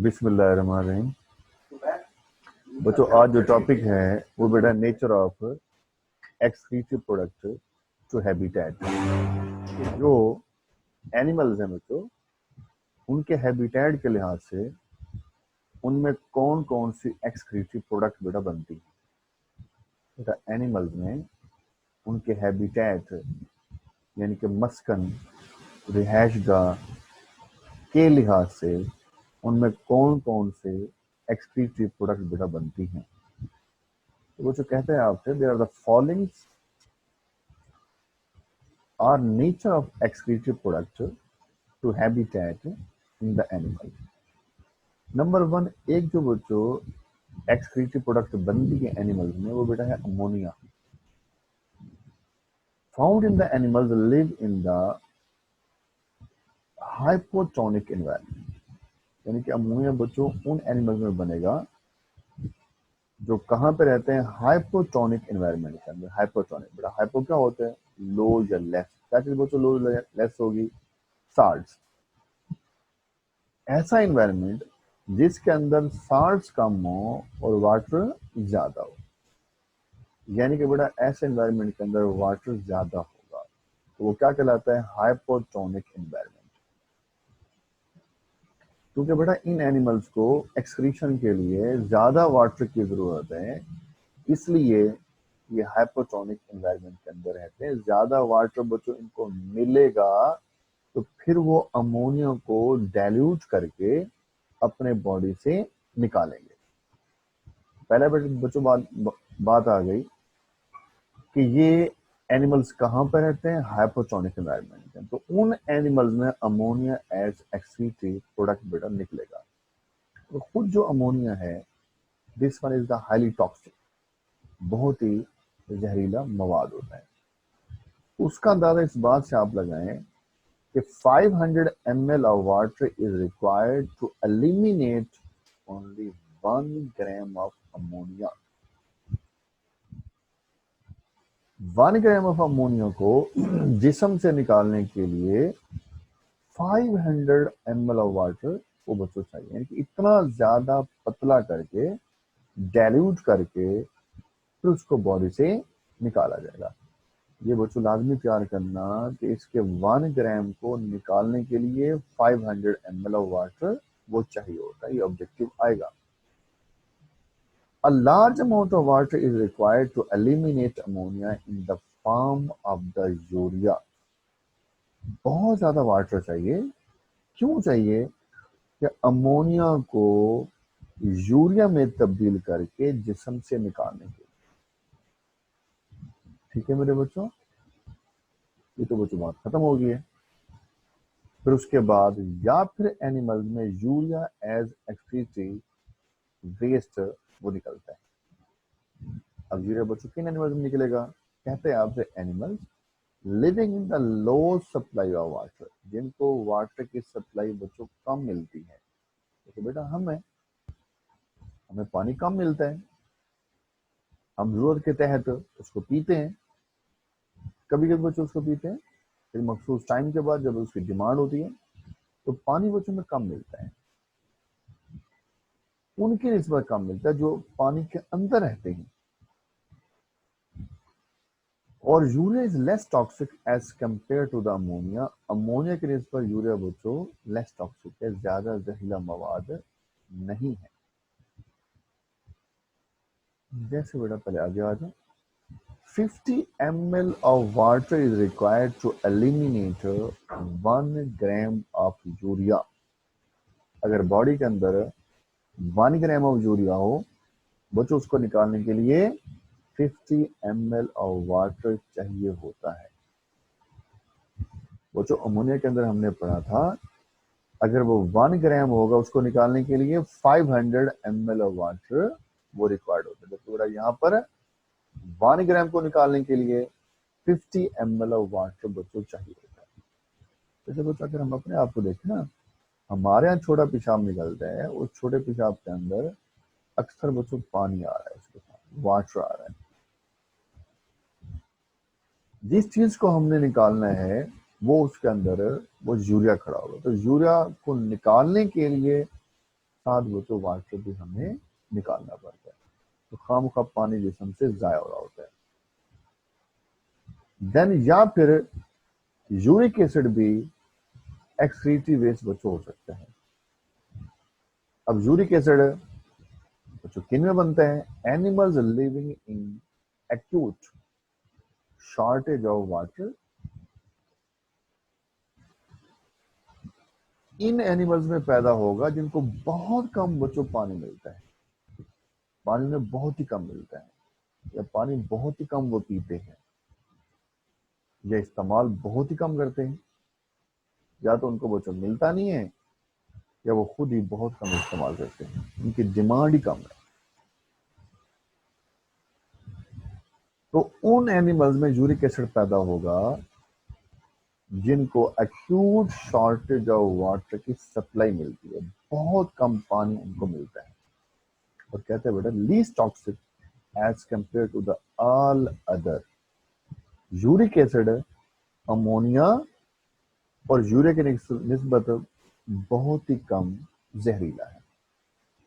बिस्मिल्लाहिर्रहमानिर्रहीम। बच्चों, आज जो टॉपिक है वो बेटा nature of excretive product to habitat. जो एनिमल्स हैं बच्चों, उनके हैबिटेट के लिहाज से उनमें कौन कौन सी एक्सक्रीटिव प्रोडक्ट बेटा बनती है। बेटा एनिमल्स में उनके हैबिटेट यानी कि मस्कन, रिहाइशगाह के लिहाज से उनमें कौन कौन से एक्सक्रीटिव प्रोडक्ट बेटा बनती हैं। तो वो जो कहते हैं आपसे, there are the following are nature of excretive product to habitat in the animal. Number 1, एक जो बच्चों एक्सक्रीटिव प्रोडक्ट बनती है एनिमल्स में, वो बेटा है ammonia. Found in the animals live in the hypotonic environment. यानी कि अमोनिया बच्चों उन एनिमल्स में बनेगा जो कहाँ पे रहते हैं, हाइपोटोनिक एनवायरनमेंट के अंदर। हाइपोटोनिक बेटा, हाइपो क्या होता है, लो या लेस। क्या चीज बच्चों लो लेस होगी, साल्ट्स। ऐसा एनवायरनमेंट जिसके अंदर साल्ट्स कम हो और वाटर ज्यादा हो। यानी कि बेटा ऐसे एनवायरनमेंट के अंदर वाटर ज्यादा होगा तो वो क्या कहलाता है, हाइपोटोनिक एनवायरनमेंट। क्योंकि बेटा इन एनिमल्स को एक्सक्रीशन के लिए ज्यादा वाटर की जरूरत है, इसलिए ये हाइपोटोनिक एनवायरनमेंट के अंदर रहते हैं। ज्यादा वाटर बच्चों इनको मिलेगा तो फिर वो अमोनिया को डाइल्यूट करके अपने बॉडी से निकालेंगे। पहले बच्चों बात आ गई कि ये एनिमल्स कहाँ पर रहते हैं, हाइपोटोनिक एनवायरनमेंट में। तो उन एनिमल्स में अमोनिया एज एक्सक्रीटिव प्रोडक्ट बेटा निकलेगा। तो खुद जो अमोनिया है, this one is the highly toxic, बहुत ही जहरीला मवाद होता है। उसका अंदाजा इस बात से आप लगाएं कि 500 ml of water is required to eliminate only 1 gram of ammonia। 1 gram of ammonia को जिस्म से निकालने के लिए 500 ml ऑफ वाटर वो बच्चों चाहिए। यानी कि इतना ज्यादा पतला करके, डाइल्यूट करके फिर उसको बॉडी से निकाला जाएगा। ये बच्चों लाजमी तैयार करना कि इसके 1 ग्राम को निकालने के लिए 500 ml ऑफ वाटर वो चाहिए होता है। ये ऑब्जेक्टिव आएगा। A large amount of water is required to eliminate ammonia in the form of the urea। बहुत ज्यादा वाटर चाहिए। क्यों चाहिए, कि अमोनिया को यूरिया में तब्दील करके जिस्म से निकालने के लिए। ठीक है मेरे बच्चों, ये तो बच्चों बात खत्म हो गई है। फिर उसके बाद या फिर एनिमल्स में यूरिया एज एक्सक्रीटिव वेस्ट वो निकलता है। अब यूरिया बच्चों किन एनिमल्स में निकलेगा, कहते हैं आपसे animals living in the low supply of water, जिनको वाटर की सप्लाई बच्चों कम मिलती है। तो बेटा हमें पानी कम मिलता है, हम जरूरत के तहत उसको पीते हैं। कभी कभी बच्चों उसको पीते हैं, फिर मखसूस टाइम के बाद जब उसकी डिमांड होती है तो पानी बच्चों में कम मिलता है। उनकी निस्बत कम मिलता है जो पानी के अंदर रहते हैं। और urea is less toxic as compare to the ammonia. Ammonia की निस्बत यूरिया बच्चों लेस टॉक्सिक है, ज्यादा जहरीला मवाद नहीं है। जैसे बेटा पहले आगे आ जाओ, 50 ml of water is required to eliminate 1 gram of urea. अगर बॉडी के अंदर 1 ग्राम ऑफ यूरिया हो बच्चों, उसको निकालने के लिए 50 ml ऑफ वाटर चाहिए होता है। बच्चों अमोनिया के अंदर हमने पढ़ा था, अगर वो 1 ग्राम होगा उसको निकालने के लिए 500 ml ऑफ वाटर वो रिक्वायर्ड होता है। जबकि बेटा यहाँ पर 1 ग्राम को निकालने के लिए 50 ml ऑफ वाटर बच्चों चाहिए होता है। जैसे बच्चों अगर हम अपने आप को देखें ना, हमारे यहाँ छोटा पेशाब निकलता है, उस छोटे पेशाब के अंदर अक्सर बच्चों पानी आ रहा है, उसके साथ वाटर आ रहा है। जिस चीज को हमने निकालना है वो उसके अंदर वो यूरिया खड़ा होगा। तो यूरिया को निकालने के लिए साथ बच्चों वाटर भी हमें निकालना पड़ता है, तो खामखा पानी जिस्म से जाया हो रहा होता है। देन या फिर यूरिक एसिड भी एक्सक्रीटरी वेस्ट बच्चों हो सकता है। अब यूरिक एसिड बच्चों किन में बनता है? Animals living in acute shortage of water. In animals में पैदा होगा जिनको बहुत कम बच्चों पानी मिलता है, पानी उन्हें बहुत ही कम मिलता है, या पानी बहुत ही कम वो पीते हैं, या इस्तेमाल बहुत ही कम करते हैं, या तो उनको बच्चों मिलता नहीं है, या वो खुद ही बहुत कम इस्तेमाल करते हैं, उनकी डिमांड ही कम है। तो उन एनिमल्स में यूरिक एसिड पैदा होगा जिनको एक्यूट शॉर्टेज ऑफ वाटर की सप्लाई मिलती है, बहुत कम पानी उनको मिलता है, और कहते हैं बेटा least toxic as compare to the all other. Uric acid ammonia और यूरिया की निस्बत बहुत ही कम जहरीला है।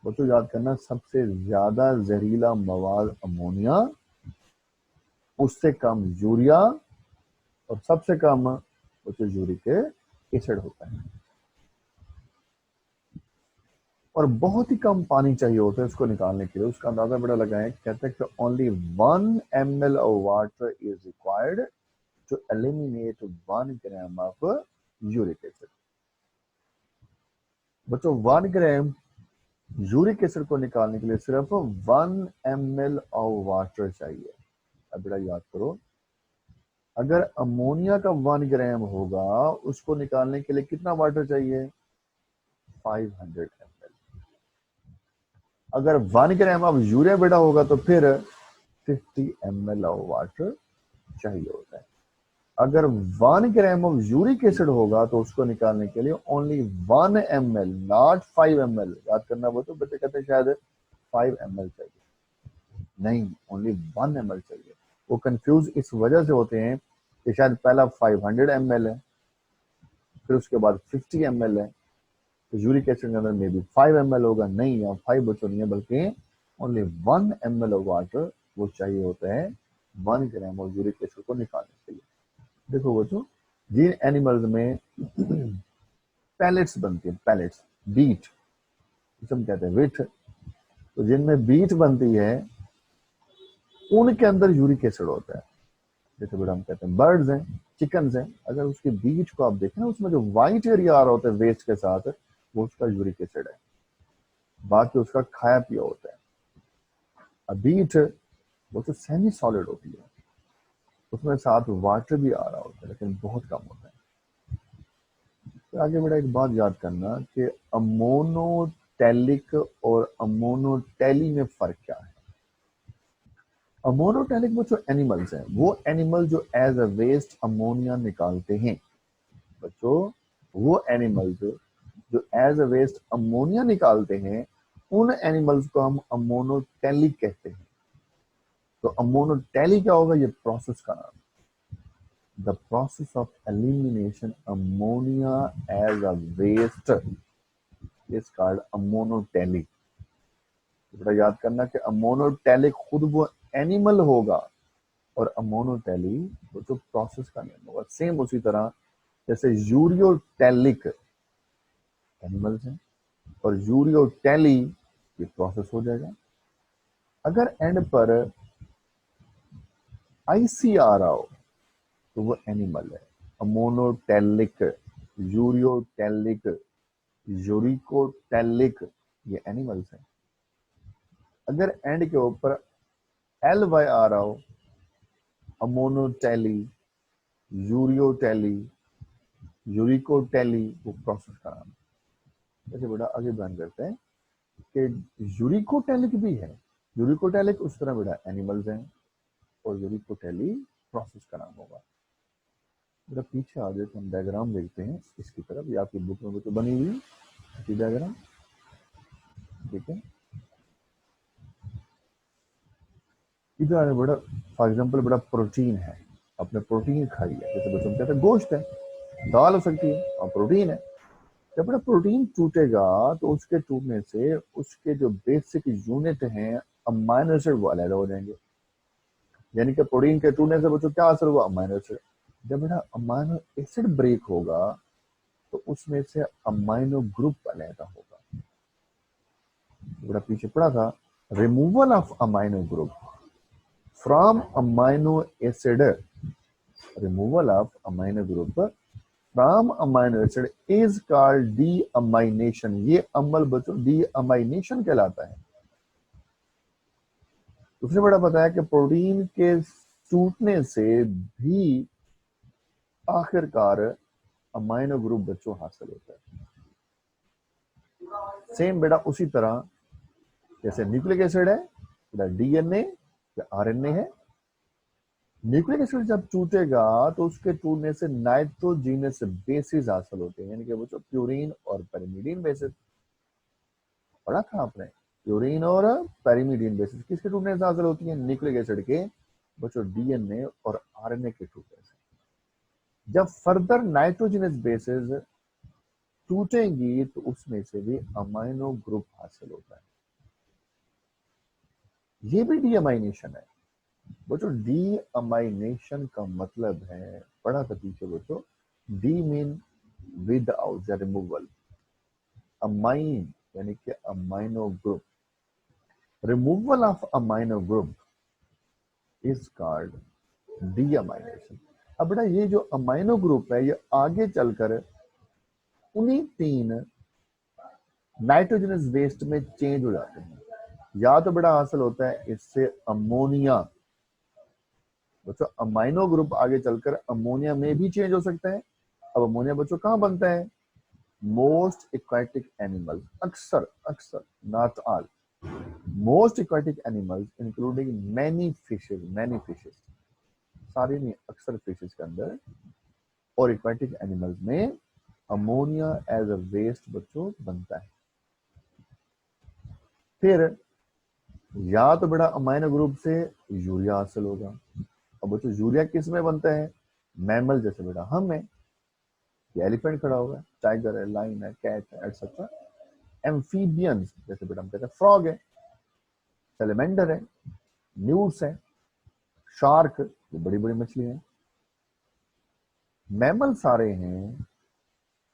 बच्चों याद करना, सबसे ज्यादा जहरीला मवाद अमोनिया, उससे कम यूरिया, और सबसे कम बच्चों यूरिक एसिड होता है। और बहुत ही कम पानी चाहिए होता है इसको निकालने के लिए। उसका अंदाजा बड़ा लगाएं, कहते हैं कि only 1 ml of water is required to eliminate 1 gram of uric acid. बच्चों 1 ग्राम यूरिक एसिड को निकालने के लिए सिर्फ 1 ml ऑफ वाटर चाहिए। अब बेटा याद करो, अगर अमोनिया का 1 ग्राम होगा, उसको निकालने के लिए कितना वाटर चाहिए? 500 ml। अगर 1 ग्राम ऑफ यूरिया बेटा होगा तो फिर 50 ml ऑफ वाटर चाहिए होता है। अगर 1 ग्राम ऑफ यूरिक एसिड होगा तो उसको निकालने के लिए ओनली 1 ml, नॉट 5 ml। याद करना, वो तो बच्चे कहते हैं शायद 5 ml चाहिए, नहीं, ओनली 1 ml चाहिए। वो कंफ्यूज इस वजह से होते हैं कि शायद पहला 500 ml है, फिर उसके बाद 50 ml है, तो यूरिक एसिड के अंदर में भी 5 ml होगा। नहीं, यहाँ 5 बच्चों नहीं है, बल्कि ओनली 1 ml ऑफ वाटर वो चाहिए होता है 1 ग्राम ऑफ यूरिक एसिड को निकालने के लिए। देखो बच्चों, जिन एनिमल्स में पैलेट्स बनती है, पैलेट्स, बीट जिसे हम कहते हैं विट, तो जिनमें बीट बनती है उनके अंदर यूरिक एसिड होता है। जैसे बेटा हम कहते हैं बर्ड्स हैं, चिकन्स हैं, अगर उसके बीट को आप देखें ना, उसमें जो व्हाइट एरिया आ रहा होता है वेस्ट के साथ, वो उसका यूरिक एसिड है, बाकी उसका खाया पिया होता है। अब बीट वो तो सेमी सॉलिड होती है, उसमें साथ वाटर भी आ रहा होता है, लेकिन बहुत कम होता है। तो आगे बेटा एक बात याद करना कि अमोनोटैलिक और अमोनोटैली में फर्क क्या है। अमोनोटैलिक वो जो एनिमल्स हैं, वो एनिमल जो एज अ वेस्ट अमोनिया निकालते हैं बच्चों, वो एनिमल्स जो एज अ वेस्ट अमोनिया निकालते हैं, उन एनिमल्स को हम अमोनोटैलिक कहते हैं। तो अमोनोटैली क्या होगा? ये प्रोसेस का नाम। The process of elimination ammonia as a waste is called ammonotely. थोड़ा याद करना कि अमोनोटैलिक खुद वो एनिमल होगा, और अमोनोटैली वो तो प्रोसेस का नेम होगा। सेम उसी तरह जैसे यूरियोटैलिक एनिमल्स हैं और यूरियोटैली ये प्रोसेस हो जाएगा। अगर एंड पर आईसीआर आओ तो वो एनिमल है। अमोनोटैलिक, यूरियोटैलिक, यूरिकोटैलिक, ये एनिमल्स हैं। अगर एंड के ऊपर एल वाई आ रहा हो, अमोनोटैली, यूरियोटैली, यूरिकोटैली, वो प्रोसेस का नाम। जैसे बेटा आगे बयान करते हैं कि यूरिकोटैलिक भी है। यूरिकोटैलिक उस तरह बेटा एनिमल्स हैं, और यूरिकोटैली प्रोसेस का नाम होगा। बेटा पीछे आ जाए तो हम डायग्राम देखते हैं इसकी तरफ, ये आपकी बुक में तो बनी हुई है डायग्राम, ठीक है। इधर बेटा फॉर एग्जाम्पल बेटा प्रोटीन है, आपने प्रोटीन खाई है, जैसे बच्चों कहते हैं गोश्त है, दाल हो सकती है और प्रोटीन है। जब बड़ा प्रोटीन टूटेगा तो उसके टूटने से उसके जो बेसिक यूनिट हैं अमाइनो एसिड वो अलग हो जाएंगे। यानी कि प्रोटीन के टूटने से बच्चों क्या असर हुआ, अमाइनो एसिड। जब बेटा अमाइनो एसिड ब्रेक होगा तो उसमें से अमाइनो ग्रुप अलग होगा। बड़ा पीछे पड़ा था, removal of amino group from amino acid, removal of amino group from amino acid is called deamination. ये अमल बच्चों डीअमाइनेशन कहलाता है। दूसरे बड़ा पता है कि प्रोटीन के टूटने से भी आखिरकार अमाइनो ग्रुप बच्चों हासिल होता है। सेम बेटा उसी तरह जैसे न्यूक्लिक एसिड है, डीएनए या आरएनए है। न्यूक्लिक एसिड जब टूटेगा तो उसके टूटने से नाइट्रोजीनस बेसिस हासिल होते हैं, यानी कि बच्चों प्यूरीन और पैरिमिडीन बेसिस। पढ़ा था आपने, प्यूरीन और पैरिमिडीन बेसिस किसके टूटने से हासिल होती है, न्यूक्लिक एसिड के बच्चों डीएनए और आरएनए के टूटने से। जब फर्दर नाइट्रोजनस बेसिस टूटेंगी तो उसमें से भी अमाइनो ग्रुप हासिल होता है। ये भी डीअमाइनेशन है बच्चों। डीअमाइनेशन का मतलब है, पढ़ा था पीछे बच्चों, डी मीन विदाउट या रिमूवल, अमाइन यानी कि amino group, removal of amino group is called deamination. अब बेटा ये जो अमाइनो ग्रुप है ये आगे चलकर उन्हीं 3 नाइट्रोजनस वेस्ट में चेंज हो जाते हैं। या तो बेटा हासिल होता है इससे अमोनिया, बच्चों अमाइनो ग्रुप आगे चलकर अमोनिया में भी चेंज हो सकता है। अब अमोनिया बच्चों कहां बनता है, मोस्ट एक्वाटिक एनिमल्स, अक्सर अक्सर not all, most aquatic animals including many fishes, सारे नहीं अक्सर फिशेस के अंदर और एक्वाटिक एनिमल्स में अमोनिया एज अ वेस्ट बच्चों बनता है। फिर या तो बेटा अमाइनो ग्रुप से यूरिया हासिल होगा। अब बच्चों यूरिया किस में बनता है, मैमल जैसे बेटा हम है, ये एलिफेंट खड़ा हुआ है, टाइगर है, लाइन है, कैट है, एटसेट्रा। एम्फीबियंस जैसे बेटा हम कहते हैं फ्रॉग है, सेलेमेंडर है, न्यूट्स है, शार्क, ये बड़ी बड़ी मछली है। मैमल सारे हैं,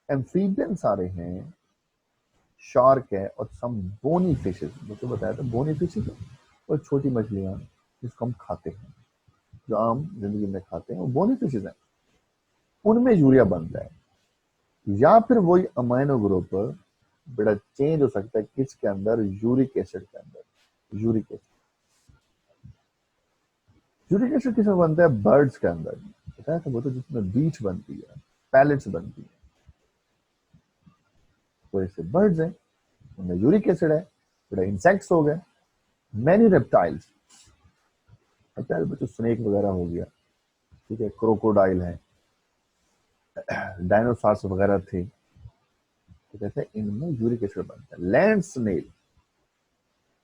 एम्फीबियन सारे हैं, शार्क है और सम बोनी फिशेस, मुझे बताया था बोनी फिशेस और छोटी मछलियां जिसको हम खाते हैं, जो आम जिंदगी में खाते हैं वो बोनी फिशेस हैं, उनमें यूरिया बनता है। या फिर वही अमाइनो ग्रुप बेटा चेंज हो सकता है किसके अंदर, यूरिक एसिड के अंदर। यूरिक एसिड किसमें बनता है, बर्ड्स के अंदर, बताया था वो तो जिसमें बीच बनती है, पैलेट्स बनती है, तो ऐसे बर्ड्स हैं उनमें यूरिक एसिड है। बेटा इंसेक्ट्स हो गए, मैनी रेप्टाइल्स, रेप्टाइल बच्चों स्नेक वगैरह हो गया, ठीक है, क्रोकोडाइल है, डायनासोर्स वगैरह थे, तो कहते हैं इनमें यूरिक एसिड बनता है। लैंड स्नेल,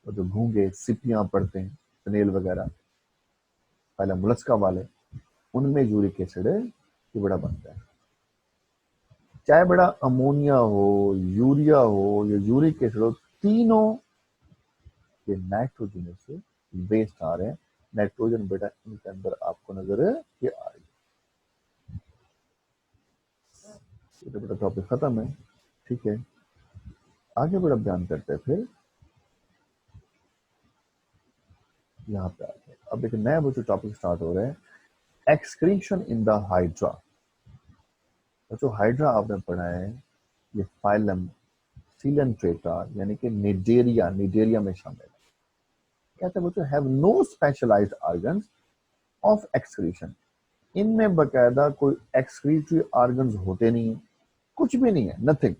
तो जो घूंगे सिपियां पड़ते हैं स्नेल वगैरह, पहले मुलस्का वाले, उनमें यूरिक एसिड ये बड़ा बनता है। चाहे बड़ा अमोनिया हो, यूरिया हो या यूरिक एसिड हो, तीनों ये नाइट्रोजन से वेस्ट आ रहे हैं। नाइट्रोजन बेटा इनके अंदर आपको नजर ये आ रही है। तो बेटा टॉपिक खत्म है, ठीक है, आगे बड़ा बयान करते हैं। फिर यहाँ पे आते हैं, अब एक नया बच्चों टॉपिक स्टार्ट हो रहे हैं, एक्सक्रीशन इन द हाइड्रा। बच्चों हाइड्रा आपने पढ़ा है, ये फाइलम सीलेंट्रेटा यानी कि निडेरिया में शामिल है। कहते हैं बच्चों have no specialized organs of excretion, इनमें बकायदा कोई एक्सक्रीटरी ऑर्गन्स होते नहीं है, कुछ भी नहीं है, नथिंग।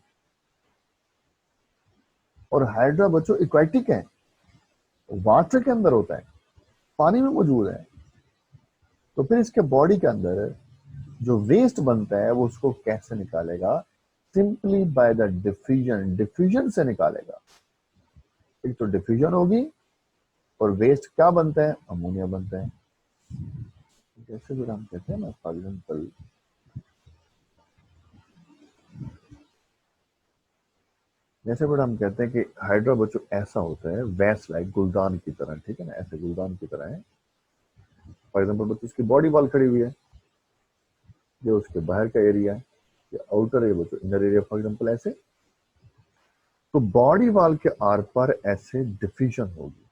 और हाइड्रा बच्चों एक्वाटिक है, वाटर के अंदर होता है, पानी में मौजूद है। तो फिर इसके बॉडी के अंदर जो वेस्ट बनता है वो उसको कैसे निकालेगा, simply by the diffusion, diffusion से निकालेगा। एक तो डिफ्यूजन होगी और वेस्ट क्या बनता है, अमोनिया बनता है। जैसे भी हम कहते हैं ना, फॉर एग्जाम्पल जैसे बेटा हम कहते हैं कि हाइड्रा बच्चों ऐसा होता है वैस लाइक गुलदान की तरह, ठीक है ना, ऐसे गुलदान की तरह है। फॉर एग्जाम्पल बच्चों उसकी बॉडी वॉल खड़ी हुई है, ये उसके बाहर का एरिया है, ये आउटर है बच्चों, इनर एरिया फॉर एग्जाम्पल ऐसे। तो बॉडी वॉल के आर पार ऐसे डिफ्यूजन होगी।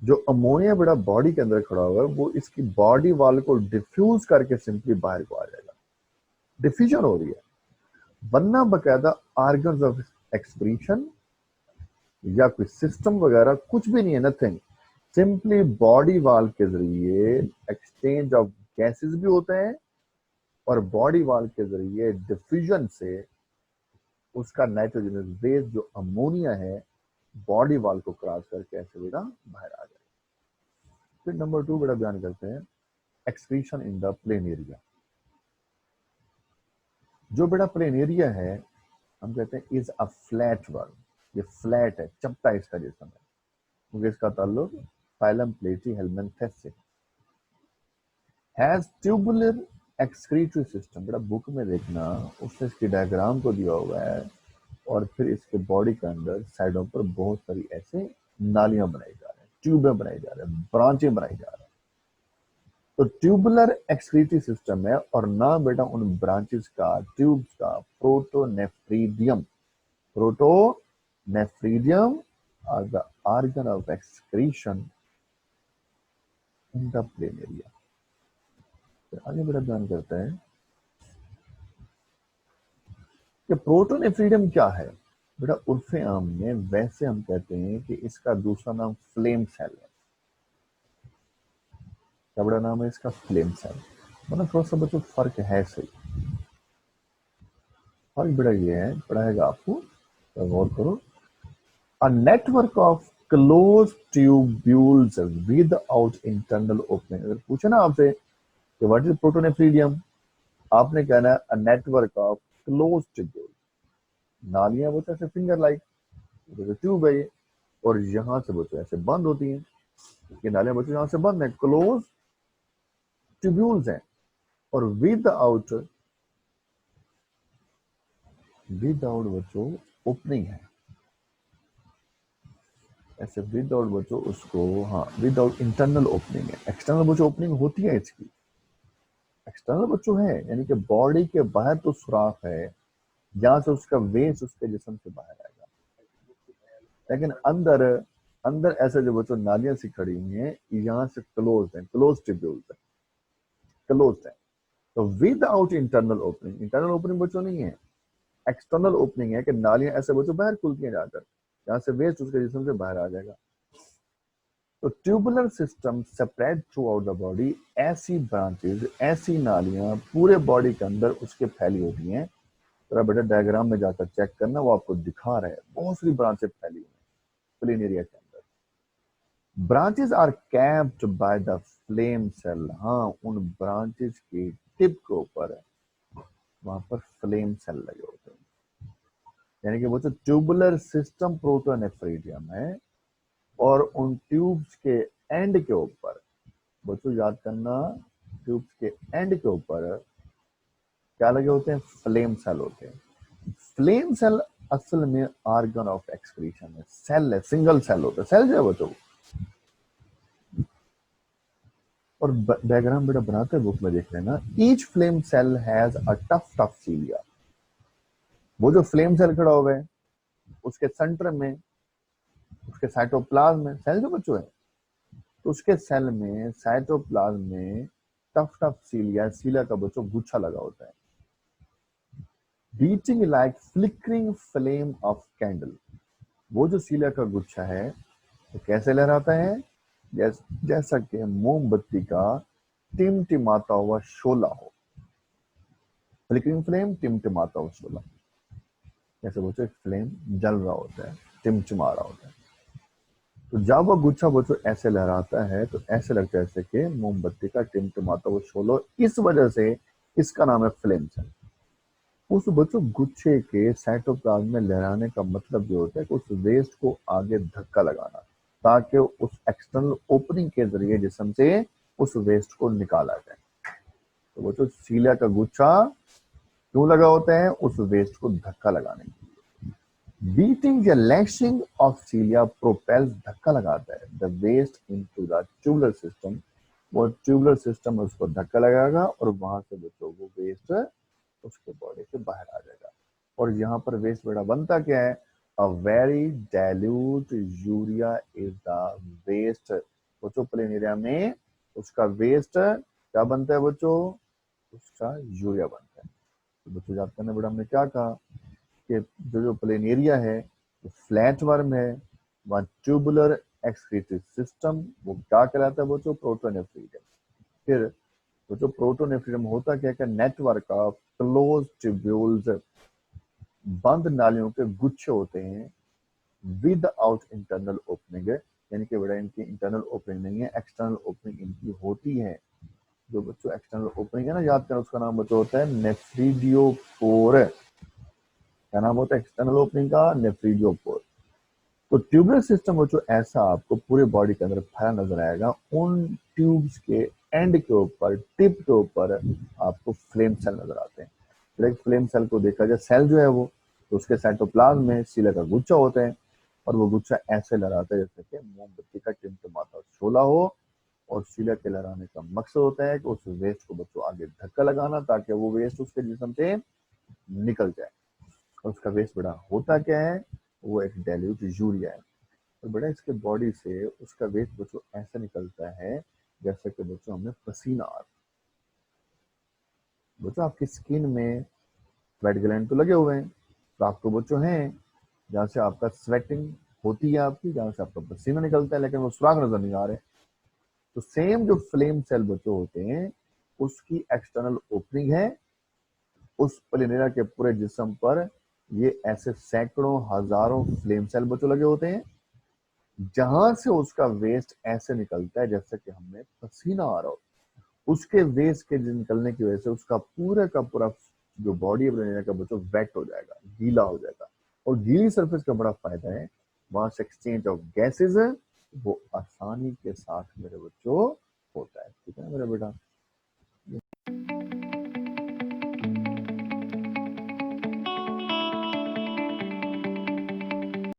जो अमोनिया बेटा बॉडी के अंदर खड़ा हुआ है वो इसकी बॉडी वॉल को डिफ्यूज करके सिंपली बाहर को आ जाएगा, डिफ्यूजन हो रही है। वरना बकायदा आर्गन्स ऑफ एक्सक्रीशन या कोई सिस्टम वगैरह कुछ भी नहीं है, नथिंग। सिंपली बॉडी वॉल के जरिए एक्सचेंज ऑफ गैसेस भी होते हैं और बॉडी वॉल के जरिए डिफ्यूजन से उसका नाइट्रोजनस बेस जो अमोनिया है बॉडी वॉल को क्रॉस करके ऐसे बेटा बाहर आ जाएगा। फिर नंबर 2 बेटा बयान करते हैं excretion in the plain area. जो बेटा प्लेन एरिया है हम कहते हैं इज अ फ्लैट वर्म, ये फ्लैट है, चपटा इसका जिस्म है, क्योंकि इसका ताल्लुक फाइलम प्लेटीहेल्मिन्थेस से। हैज ट्यूबुलर एक्सक्रीटरी सिस्टम, बेटा बुक में देखना उसने इसकी डायग्राम को दिया हुआ है और फिर इसके बॉडी के अंदर साइडों पर बहुत सारी ऐसे नालियां बनाई जा रही हैं, ट्यूबें बनाई जा रही हैं, ब्रांचें बनाई जा रही हैं। तो ट्यूबुलर एक्सक्रीटरी सिस्टम है और नाम बेटा उन ब्रांचेस का, ट्यूब्स का protonephridium. Protonephridium are the organ of excretion in the planaria. आगे बेटा बयान करते हैं कि प्रोटोनेफ्रीडियम क्या है। बेटा उर्फे आम में वैसे हम कहते हैं कि इसका दूसरा नाम फ्लेम सेल है। क्या बड़ा नाम है इसका? Flame cell. मतलब थोड़ा सा बच्चों फर्क है सही। फर्क बेटा ये है, पढ़ाएगा आपको तो गौर करो। A network of closed tubules without internal opening। अगर पूछे ना आपसे कि व्हाट इज प्रोटोनेफ्रीडियम, आपने कहना है a network of closed tubules। नालियां वो ऐसे फिंगर लाइक, ट्यूब है ये, और यहाँ से बच्चों ऐसे बंद होती हैं। ये नालियां बच्चों यहाँ से बंद है, क्लोज ट्यूब्यूल्स हैं, और विदाउट बच्चों ओपनिंग है, ऐसे विदाउट बच्चों उसको, हाँ विदाउट इंटरनल ओपनिंग है। एक्सटर्नल बच्चों ओपनिंग होती है इसकी, एक्सटर्नल बच्चों है, यानी कि बॉडी के बाहर तो सुराख है जहां से उसका वेस्ट उसके जिस्म से बाहर आएगा, लेकिन अंदर अंदर ऐसे जो बच्चों नालियां सी खड़ी हुई हैं यहाँ से क्लोज है, क्लोज ट्यूब्यूल्स है, क्लोज है। तो without internal opening, internal opening बच्चों नहीं है, एक्सटर्नल ओपनिंग है कि नालियां ऐसे बच्चों बाहर खुलती हैं जाकर, जहां से वेस्ट उसके जिस्म से बाहर आ जाएगा। तो tubular system separate through out the body, ऐसी ब्रांचेज, ऐसी नालियां पूरे बॉडी के अंदर उसके फैली होती हैं। तो बेटा डायग्राम में जाकर चेक करना, वो आपको दिखा रहा है, बहुत सारी ब्रांचेज फैली हुई हैं प्लेन एरिया के अंदर। Branches are capped by the flame cell. हाँ, उन ब्रांचेज की टिप के ऊपर वहां पर फ्लेम सेल लगे होते हैं, यानी कि वो तो ट्यूबुलर सिस्टम प्रोटोनेफ्रीडियम है, और उन ट्यूब्स के एंड के ऊपर बच्चों याद करना, ट्यूब्स के एंड के ऊपर क्या लगे होते हैं? फ्लेम सेल होते हैं। फ्लेम सेल असल में ऑर्गन ऑफ एक्सक्रीशन है, सेल है, सिंगल सेल होता है, सेल जो है बच्चों। और डायग्राम बेटा बनाते बुक में देख लेना। Each flame cell has a tuft cilia. वो जो फ्लेम सेल खड़ा हुआ है उसके सेंटर में, उसके साइटोप्लाज्म में, सेल जो बच्चों है, तो उसके सेल में साइटोप्लाज्म में टफ सीलिया, सीलिया का बच्चों गुच्छा लगा होता है। Beating like flickering flame of candle. वो जो सीलिया का गुच्छा है तो कैसे लहराता है? जैसा कि मोमबत्ती का टिमटिमाता हुआ शोला हो। फ्लिकरिंग फ्लेम, टिमटिमाता हुआ शोला, जैसे बच्चों फ्लेम जल रहा होता है, टिमटिमा रहा होता है। तो जब वह गुच्छा बच्चों ऐसे लहराता है तो ऐसे लगता है जैसे कि मोमबत्ती का टिमटिमाता हुआ शोला। इस वजह से इसका नाम है फ्लेम सेल। उस बच्चों गुच्छे के साइटोप्लाज्म में लहराने का मतलब ये होता है कि उस वेस्ट को आगे धक्का लगाना, ताकि उस एक्सटर्नल ओपनिंग के जरिए जिस्म से उस वेस्ट को निकाला जाए। तो बच्चों सीलिया का गुच्छा क्यों लगा होता है? उस वेस्ट को धक्का लगाने के लिए। बीटिंग या लैशिंग ऑफ सीलिया प्रोपेल्स, धक्का लगाता है the waste into the tubular system, वो ट्यूबुलर सिस्टम उसको धक्का लगाएगा और वहां से बच्चों वो वेस्ट उसके बॉडी से बाहर आ जाएगा। और यहाँ पर वेस्ट बेटा बनता क्या है, a very dilute urea is the waste. बच्चों प्लेनेरिया में उसका वेस्ट क्या बनता है बच्चों, उसका यूरिया बनता है। तो बच्चों याद करना बेटा, हमने क्या कहा कि जो जो प्लेनेरिया है वो फ्लैट वर्म है, वहाँ ट्यूबुलर एक्सक्रीटरी सिस्टम वो क्या कहलाता है बच्चों, प्रोटोनेफ्रीडियम। फिर बच्चों प्रोटोनेफ्रीडियम होता क्या है, नेटवर्क ऑफ क्लोज ट्यूब्यूल्स, बंद नालियों के गुच्छे होते हैं, विद आउट इंटरनल ओपनिंग है, यानी कि बेटा इनकी इंटरनल ओपनिंग नहीं है, एक्सटर्नल ओपनिंग इनकी होती है। जो बच्चों एक्सटर्नल ओपनिंग है ना, याद करें उसका नाम बच्चों होता है नेफ्रीडियोपोर। क्या नाम होता है एक्सटर्नल ओपनिंग का, नेफ्रीडियोपोर। तो ट्यूबुलर सिस्टम बच्चों ऐसा आपको पूरे बॉडी के अंदर फैला नजर आएगा, उन ट्यूब्स के एंड के ऊपर, टिप के ऊपर आपको फ्लेम सेल नजर आते हैं। फिर एक फ्लेम सेल को देखा जाए, सेल जो है वो, तो उसके साइटोप्लाज्म में सीला का गुच्छा होता है, और वो गुच्छा ऐसे लहराता है जैसे कि मोमबत्ती का टिमटिमाता शोला हो। और सीला के लहराने का मकसद होता है कि उस वेस्ट को बच्चों आगे धक्का लगाना, ताकि वो वेस्ट उसके जिस्म से निकल जाए। और उसका वेस्ट बड़ा होता क्या है, वो एक डाइल्यूट यूरिया है। तो बड़ा इसके बॉडी से उसका वेस्ट बच्चों ऐसा निकलता है जैसे कि बच्चों हमें पसीना आ रहा। बच्चों आपकी स्किन में स्वेट ग्लैंड तो लगे हुए हैं, तो आपको बच्चों हैं जहाँ से आपका स्वेटिंग होती है, आपकी जहाँ से आपका पसीना निकलता है, लेकिन वो सुराग नजर नहीं आ रहे। तो सेम जो फ्लेम सेल बच्चों होते हैं, उसकी एक्सटर्नल ओपनिंग है, उस प्लेनेरा के पूरे जिस्म पर ये ऐसे सैकड़ों हजारों फ्लेम सेल बच्चों लगे होते हैं, जहां से उसका वेस्ट ऐसे निकलता है जैसे कि हमें पसीना आ रहा हो। उसके वेस्ट के निकलने की वजह से उसका पूरा का पूरा जो बॉडी है का बच्चों वेट हो जाएगा, गीला हो जाएगा। और गीली सरफेस का बड़ा फायदा है, वहां से एक्सचेंज ऑफ गैसेज है वो आसानी के साथ मेरे बच्चों होता है। ठीक है ना मेरे बेटा।